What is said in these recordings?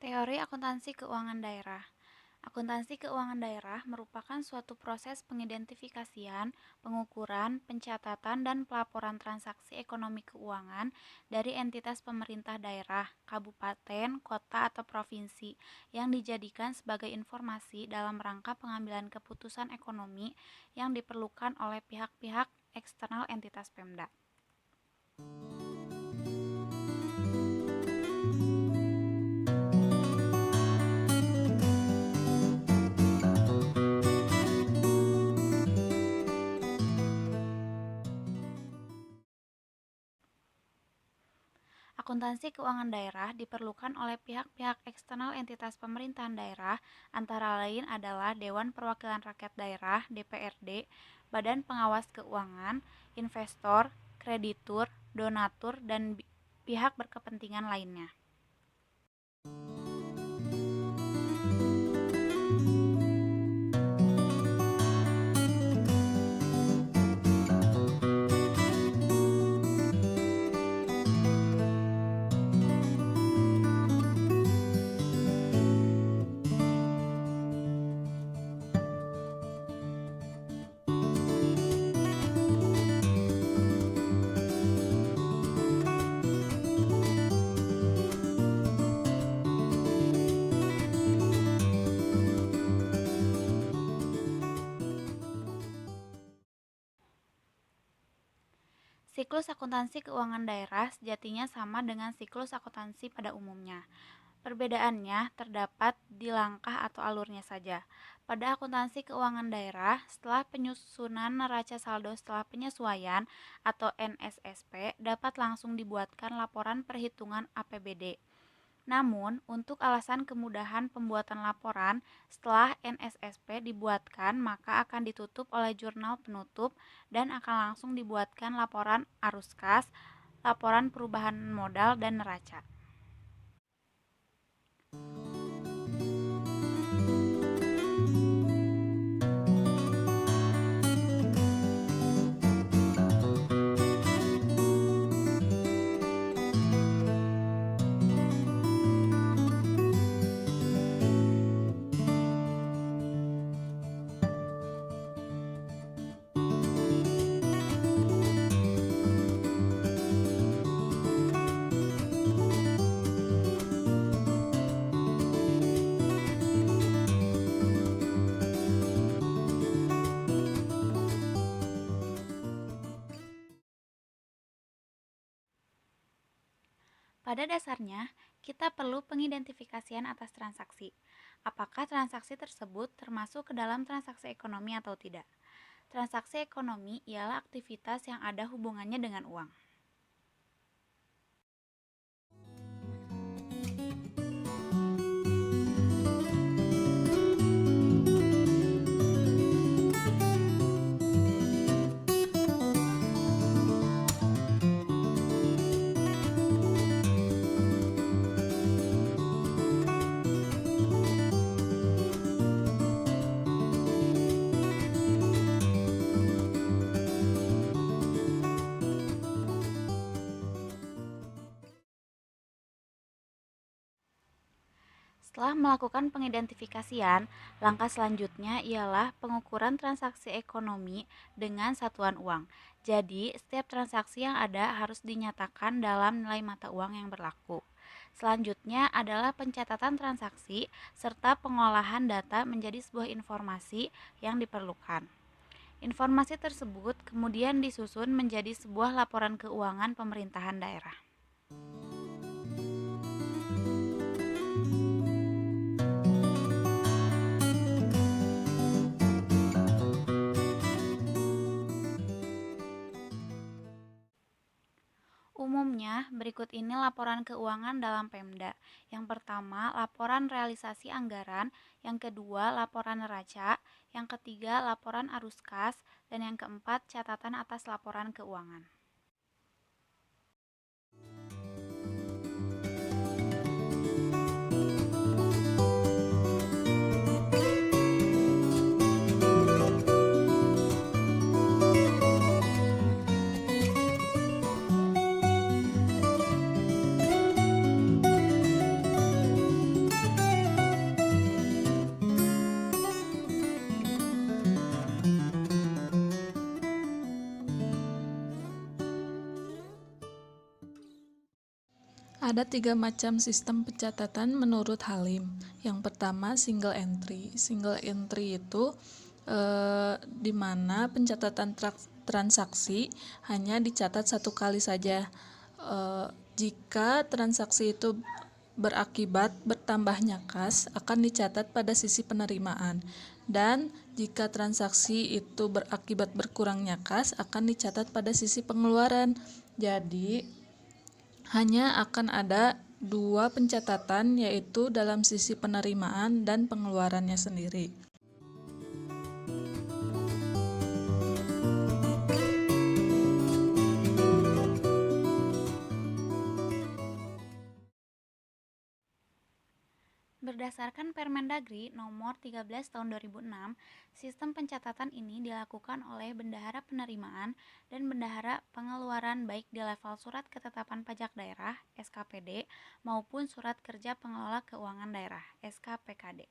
Teori akuntansi keuangan daerah. Akuntansi keuangan daerah merupakan suatu proses pengidentifikasian, pengukuran, pencatatan, dan pelaporan transaksi ekonomi keuangan dari entitas pemerintah daerah, kabupaten, kota, atau provinsi yang dijadikan sebagai informasi dalam rangka pengambilan keputusan ekonomi yang diperlukan oleh pihak-pihak eksternal entitas Pemda. Akuntansi keuangan daerah diperlukan oleh pihak-pihak eksternal entitas pemerintahan daerah, antara lain adalah Dewan Perwakilan Rakyat Daerah (DPRD), Badan Pengawas Keuangan, investor, kreditur, donatur, dan pihak berkepentingan lainnya. Siklus akuntansi keuangan daerah sejatinya sama dengan siklus akuntansi pada umumnya. Perbedaannya terdapat di langkah atau alurnya saja. Pada akuntansi keuangan daerah, setelah penyusunan neraca saldo setelah penyesuaian atau NSSP dapat langsung dibuatkan laporan perhitungan APBD. Namun, untuk alasan kemudahan pembuatan laporan, setelah NSSP dibuatkan maka akan ditutup oleh jurnal penutup dan akan langsung dibuatkan laporan arus kas, laporan perubahan modal, dan neraca. Pada dasarnya, kita perlu pengidentifikasian atas transaksi. Apakah transaksi tersebut termasuk ke dalam transaksi ekonomi atau tidak? Transaksi ekonomi ialah aktivitas yang ada hubungannya dengan uang. Setelah melakukan pengidentifikasian, langkah selanjutnya ialah pengukuran transaksi ekonomi dengan satuan uang. Jadi, setiap transaksi yang ada harus dinyatakan dalam nilai mata uang yang berlaku. Selanjutnya adalah pencatatan transaksi serta pengolahan data menjadi sebuah informasi yang diperlukan. Informasi tersebut kemudian disusun menjadi sebuah laporan keuangan pemerintahan daerah. Umumnya, berikut ini laporan keuangan dalam Pemda. Yang pertama, laporan realisasi anggaran. Yang kedua, laporan neraca. Yang ketiga, laporan arus kas. Dan yang keempat, catatan atas laporan keuangan. Ada 3 macam sistem pencatatan menurut Halim. Yang pertama single entry. Single entry itu di mana pencatatan transaksi hanya dicatat 1 kali saja. Jika transaksi itu berakibat bertambahnya kas akan dicatat pada sisi penerimaan, dan jika transaksi itu berakibat berkurangnya kas akan dicatat pada sisi pengeluaran. Jadi hanya akan ada 2 pencatatan, yaitu dalam sisi penerimaan dan pengeluarannya sendiri. Berdasarkan Permendagri Nomor 13 Tahun 2006, sistem pencatatan ini dilakukan oleh Bendahara Penerimaan dan Bendahara Pengeluaran baik di level Surat Ketetapan Pajak Daerah (SKPD) maupun Surat Kerja Pengelola Keuangan Daerah (SKPKD).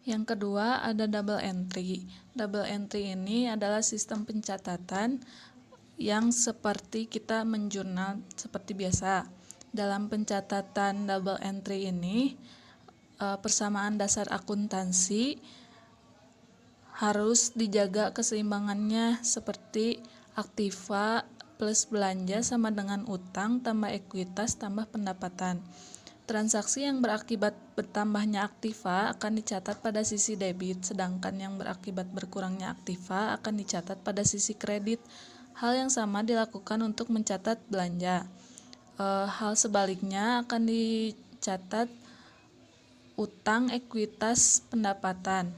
Yang kedua ada double entry. Double entry ini adalah sistem pencatatan yang seperti kita menjurnal seperti biasa. Dalam pencatatan double entry ini, persamaan dasar akuntansi harus dijaga keseimbangannya, seperti aktiva plus belanja sama dengan utang tambah ekuitas tambah pendapatan. Transaksi yang berakibat bertambahnya aktiva akan dicatat pada sisi debit, sedangkan yang berakibat berkurangnya aktiva akan dicatat pada sisi kredit. Hal yang sama dilakukan untuk mencatat belanja. Hal sebaliknya akan dicatat utang, ekuitas, pendapatan.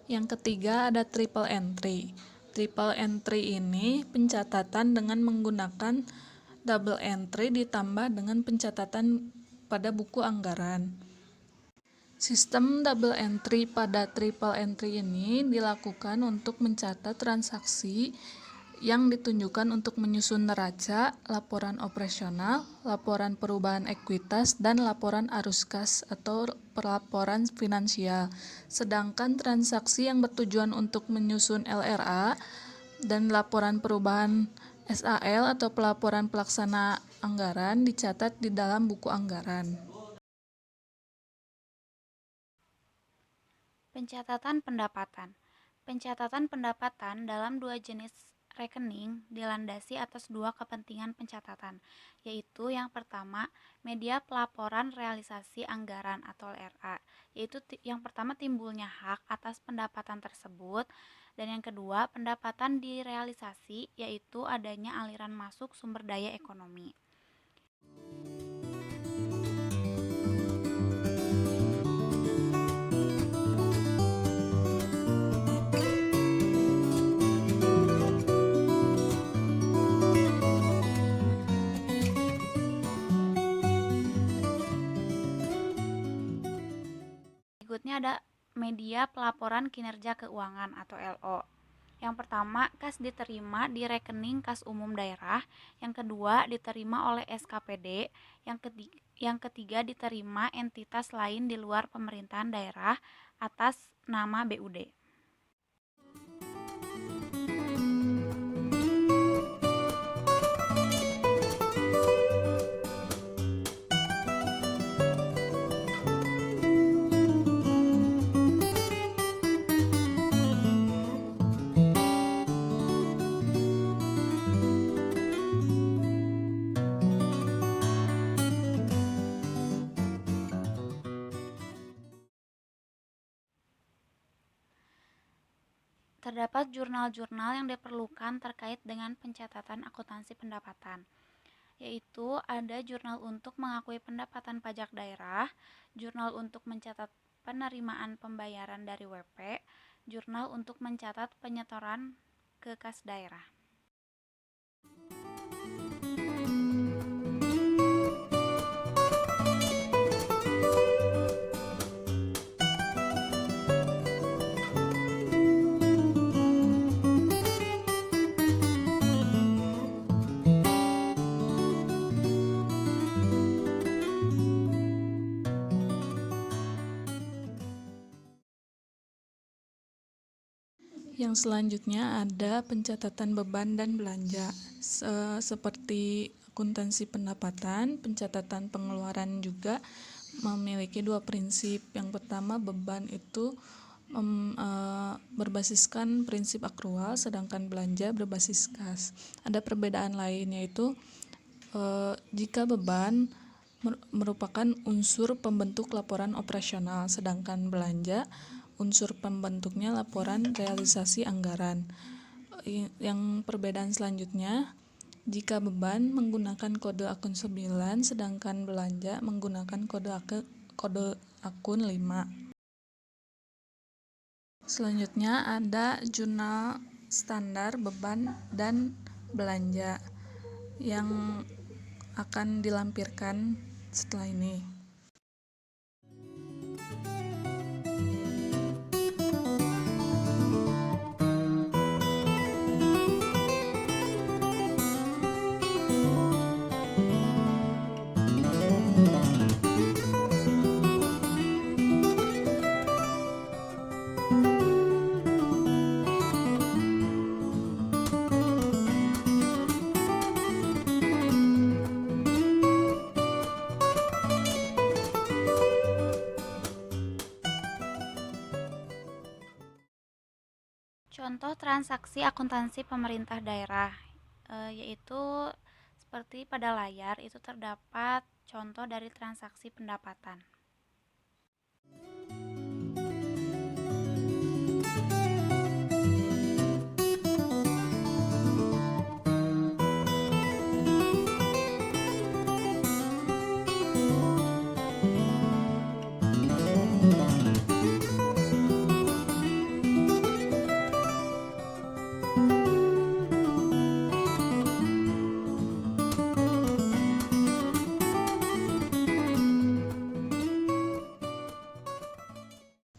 Yang ketiga ada triple entry. Triple entry ini pencatatan dengan menggunakan double entry ditambah dengan pencatatan pada buku anggaran. Sistem double entry pada triple entry ini dilakukan untuk mencatat transaksi yang ditunjukkan untuk menyusun neraca, laporan operasional, laporan perubahan ekuitas, dan laporan arus kas atau pelaporan finansial. Sedangkan transaksi yang bertujuan untuk menyusun LRA dan laporan perubahan SAL atau pelaporan pelaksana anggaran dicatat di dalam buku anggaran. Pencatatan pendapatan. Pencatatan pendapatan dalam 2 jenis rekening dilandasi atas 2 kepentingan pencatatan, yaitu yang pertama, media pelaporan realisasi anggaran atau LRA, yaitu yang pertama timbulnya hak atas pendapatan tersebut, dan yang kedua, pendapatan direalisasi, yaitu adanya aliran masuk sumber daya ekonomi. Berikutnya ada media pelaporan kinerja keuangan atau LO. Yang pertama, kas diterima di rekening kas umum daerah. Yang kedua, diterima oleh SKPD. Yang ketiga, diterima entitas lain di luar pemerintahan daerah atas nama BUD. Terdapat jurnal-jurnal yang diperlukan terkait dengan pencatatan akuntansi pendapatan, yaitu ada jurnal untuk mengakui pendapatan pajak daerah, jurnal untuk mencatat penerimaan pembayaran dari WP, jurnal untuk mencatat penyetoran ke kas daerah. Yang selanjutnya ada pencatatan beban dan belanja. Seperti akuntansi pendapatan, pencatatan pengeluaran juga memiliki dua prinsip. Yang pertama, beban itu berbasiskan prinsip akrual, sedangkan belanja berbasis kas. Ada perbedaan lain, yaitu jika beban merupakan unsur pembentuk laporan operasional, sedangkan belanja unsur pembentuknya laporan realisasi anggaran. Yang perbedaan selanjutnya, jika beban menggunakan kode akun 9, sedangkan belanja menggunakan kode akun 5. Selanjutnya ada jurnal standar beban dan belanja yang akan dilampirkan setelah ini. Contoh transaksi akuntansi pemerintah daerah, yaitu seperti pada layar itu terdapat contoh dari transaksi pendapatan.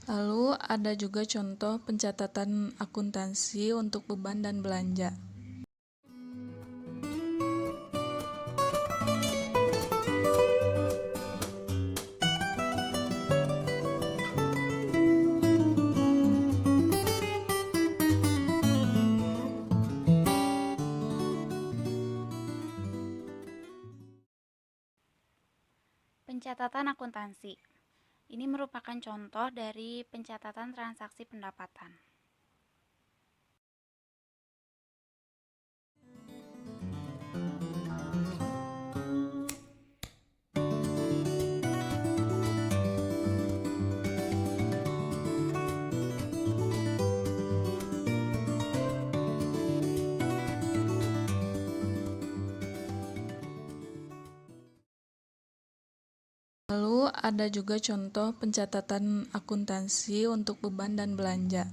Lalu ada juga contoh pencatatan akuntansi untuk beban dan belanja. Pencatatan akuntansi. Ini merupakan contoh dari pencatatan transaksi pendapatan. Lalu ada juga contoh pencatatan akuntansi untuk beban dan belanja.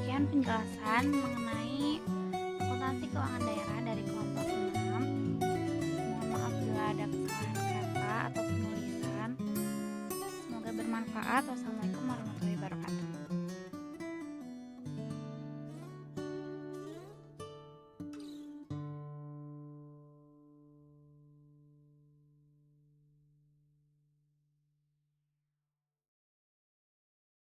Sekian penjelasan mengenai akuntansi keuangan daerah dari kelompok 6. Mohon maaf bila ada kesalahan kata atau penulisan. Semoga bermanfaat.